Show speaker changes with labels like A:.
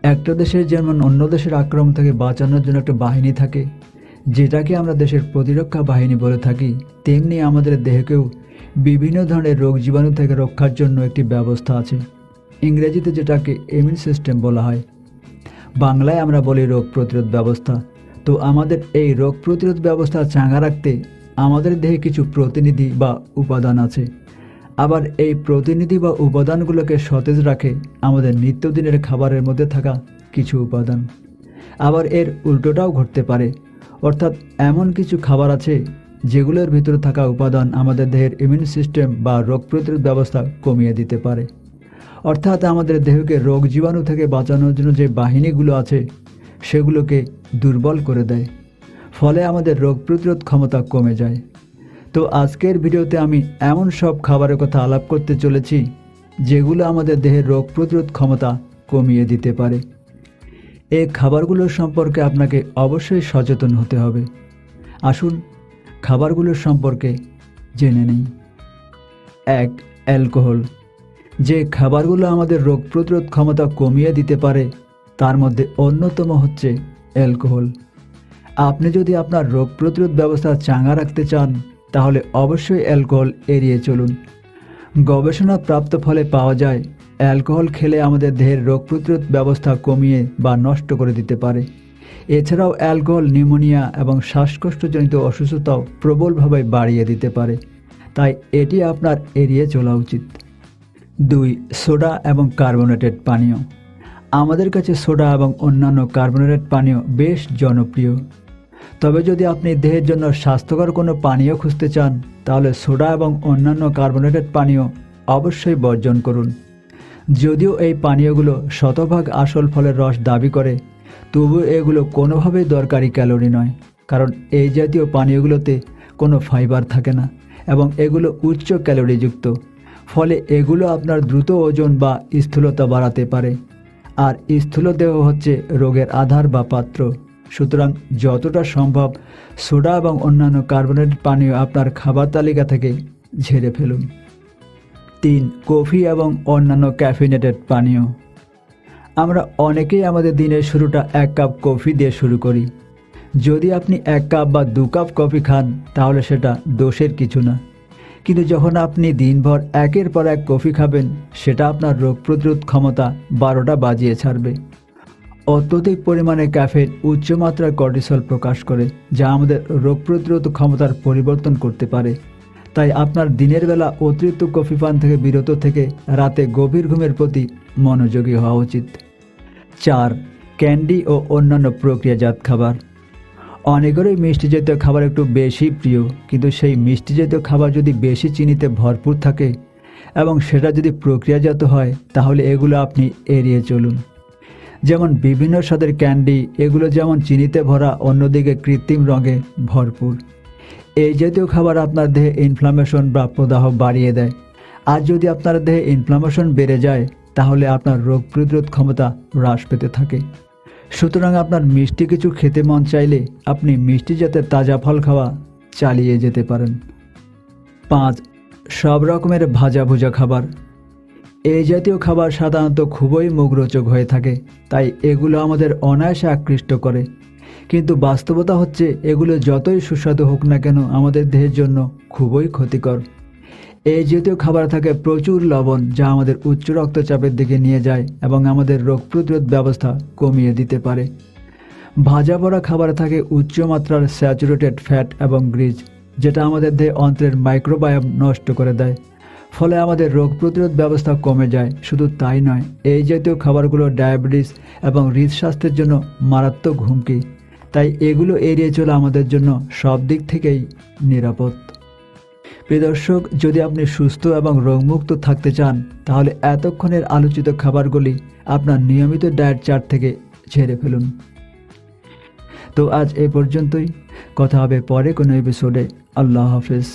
A: একটা দেশের যেমন অন্য দেশের আক্রমণ থেকে বাঁচানোর জন্য একটা বাহিনী থাকে, যেটাকে আমরা দেশের প্রতিরক্ষা বাহিনী বলে থাকি, তেমনি আমাদের দেহকেও বিভিন্ন ধরনের রোগ জীবাণু থেকে রক্ষার জন্য একটি ব্যবস্থা আছে। ইংরেজিতে যেটাকে ইমিউন সিস্টেম বলা হয়, বাংলায় আমরা বলি রোগ প্রতিরোধ ব্যবস্থা। তো আমাদের এই রোগ প্রতিরোধ ব্যবস্থা চাঙ্গা রাখতে আমাদের দেহে কিছু প্রতিনিধি বা উপাদান আছে। আবার এই প্রতিনিধি বা উপাদানগুলোকে সতেজ রাখে আমাদের নিত্যদিনের খাবারের মধ্যে থাকা কিছু উপাদান। আবার এর উল্টোটাও ঘটতে পারে, অর্থাৎ এমন কিছু খাবার আছে যেগুলোর ভিতরে থাকা উপাদান আমাদের দেহের ইমিউন সিস্টেম বা রোগ প্রতিরোধ ব্যবস্থা কমিয়ে দিতে পারে। অর্থাৎ আমাদের দেহকে রোগ জীবাণু থেকে বাঁচানোর জন্য যে বাহিনীগুলো আছে সেগুলোকে দুর্বল করে দেয়, ফলে আমাদের রোগ প্রতিরোধ ক্ষমতা কমে যায়। তো আজকের ভিডিওতে আমি এমন সব খাবারের কথা আলাপ করতে চলেছি যেগুলো আমাদের দেহের রোগ প্রতিরোধ ক্ষমতা কমিয়ে দিতে পারে। এই খাবারগুলোর সম্পর্কে আপনাকে অবশ্যই সচেতন হতে হবে। আসুন খাবারগুলোর সম্পর্কে জেনে নিই। 1. অ্যালকোহল। যে খাবারগুলো আমাদের রোগ প্রতিরোধ ক্ষমতা কমিয়ে দিতে পারে তার মধ্যে অন্যতম হচ্ছে অ্যালকোহল। আপনি যদি আপনার রোগ প্রতিরোধ ব্যবস্থা চাঙ্গা রাখতে চান তাহলে অবশ্যই অ্যালকোহল এড়িয়ে চলুন। গবেষণা প্রাপ্ত ফলে পাওয়া যায় অ্যালকোহল খেলে আমাদের দেহের রোগ প্রতিরোধ ব্যবস্থা কমিয়ে বা নষ্ট করে দিতে পারে। এছাড়াও অ্যালকোহল নিউমোনিয়া এবং শ্বাসকষ্টজনিত অসুস্থতাও প্রবলভাবে বাড়িয়ে দিতে পারে, তাই এটি আপনার এড়িয়ে চলা উচিত। 2. সোডা এবং কার্বোনেটেড পানীয়। আমাদের কাছে সোডা এবং অন্যান্য কার্বোনেটেড পানীয় বেশ জনপ্রিয়। তবে যদি আপনি দেহের জন্য স্বাস্থ্যকর কোনো পানীয় খুঁজতে চান তাহলে সোডা এবং অন্যান্য কার্বোনেটেড পানীয় অবশ্যই বর্জন করুন। যদিও এই পানীয়গুলো শতভাগ আসল ফলের রস দাবি করে, তবুও এগুলো কোনোভাবেই দরকারি ক্যালোরি নয়, কারণ এই জাতীয় পানীয়গুলোতে কোনো ফাইবার থাকে না এবং এগুলো উচ্চ ক্যালোরিযুক্ত। ফলে এগুলো আপনার দ্রুত ওজন বা স্থূলতা বাড়াতে পারে, আর স্থূল দেহ হচ্ছে রোগের আধার বা পাত্র। সুতরাং যতটা সম্ভব সোডা এবং অন্যান্য কার্বোনেটেড পানীয় আপনার খাবার তালিকা থেকে ঝেড়ে ফেলুন। 3. কফি এবং অন্যান্য ক্যাফিনেটেড পানীয়। আমরা অনেকেই আমাদের দিনের শুরুটা 1 কাপ কফি দিয়ে শুরু করি। যদি আপনি 1 কাপ বা 2 কাপ কফি খান তাহলে সেটা দোষের কিছু না, কিন্তু যখন আপনি দিনভর একের পর এক কফি খাবেন সেটা আপনার রোগ প্রতিরোধ ক্ষমতা 12টা বাজিয়ে ছাড়বে। অত্যধিক পরিমাণে ক্যাফেইন উচ্চমাত্রার কর্টিসল প্রকাশ করে, যা আমাদের রোগ প্রতিরোধ ক্ষমতার পরিবর্তন করতে পারে। তাই আপনার দিনের বেলা অতিরিক্ত কফি পান থেকে বিরত থেকে রাতে গভীর ঘুমের প্রতি মনোযোগী হওয়া উচিত। 4. ক্যান্ডি ও অন্যান্য প্রক্রিয়াজাত খাবার। অনেকেরই মিষ্টি জাতীয় খাবার একটু বেশি প্রিয়, কিন্তু সেই মিষ্টি জাতীয় খাবার যদি বেশি চিনিতে ভরপুর থাকে এবং সেটা যদি প্রক্রিয়াজাত হয় তাহলে এগুলো আপনি এড়িয়ে চলুন। যেমন বিভিন্ন স্বাদের ক্যান্ডি, এগুলো যেমন চিনিতে ভরা, অন্যদিকে কৃত্রিম রঙে ভরপুর। এই জাতীয় খাবার আপনার দেহে ইনফ্লামেশন বা প্রদাহ বাড়িয়ে দেয়, আর যদি আপনার দেহে ইনফ্লামেশন বেড়ে যায় তাহলে আপনার রোগ প্রতিরোধ ক্ষমতা হ্রাস পেতে থাকে। সুতরাং আপনার মিষ্টি কিছু খেতে মন চাইলে আপনি মিষ্টি জাতের তাজা ফল খাওয়া চালিয়ে যেতে পারেন। 5. সব রকমের ভাজা ভুজা খাবার। এই জাতীয় খাবার সাধারণত খুবই মুখরোচক হয়ে থাকে, তাই এগুলো আমাদের অনায়াসে আকৃষ্ট করে। কিন্তু বাস্তবতা হচ্ছে এগুলো যতই সুস্বাদু হোক না কেন আমাদের দেহের জন্য খুবই ক্ষতিকর। এই জাতীয় খাবার থাকে প্রচুর লবণ, যা আমাদের উচ্চ রক্তচাপের দিকে নিয়ে যায় এবং আমাদের রোগ প্রতিরোধ ব্যবস্থা কমিয়ে দিতে পারে। ভাজা পড়া খাবারে থাকে উচ্চ মাত্রার স্যাচুরেটেড ফ্যাট এবং গ্রিজ, যেটা আমাদের দেহে অন্ত্রের মাইক্রোবায়োম নষ্ট করে দেয়, ফলে আমাদের রোগ প্রতিরোধ ব্যবস্থা কমে যায়। শুধু তাই নয়, এই জাতীয় খাবারগুলো ডায়াবেটিস এবং হৃদস্বাস্থ্যের জন্য মারাত্মক হুমকি, তাই এগুলো এড়িয়ে চলা আমাদের জন্য সব দিক থেকেই নিরাপদ। প্রিয় দর্শক, যদি আপনি সুস্থ এবং রোগমুক্ত থাকতে চান তাহলে এতক্ষণের আলোচিত খাবারগুলি আপনার নিয়মিত ডায়েট চার্ট থেকে ঝেড়ে ফেলুন। তো আজ এ পর্যন্তই, কথা হবে পরে কোনো এপিসোডে। আল্লাহ হাফেজ।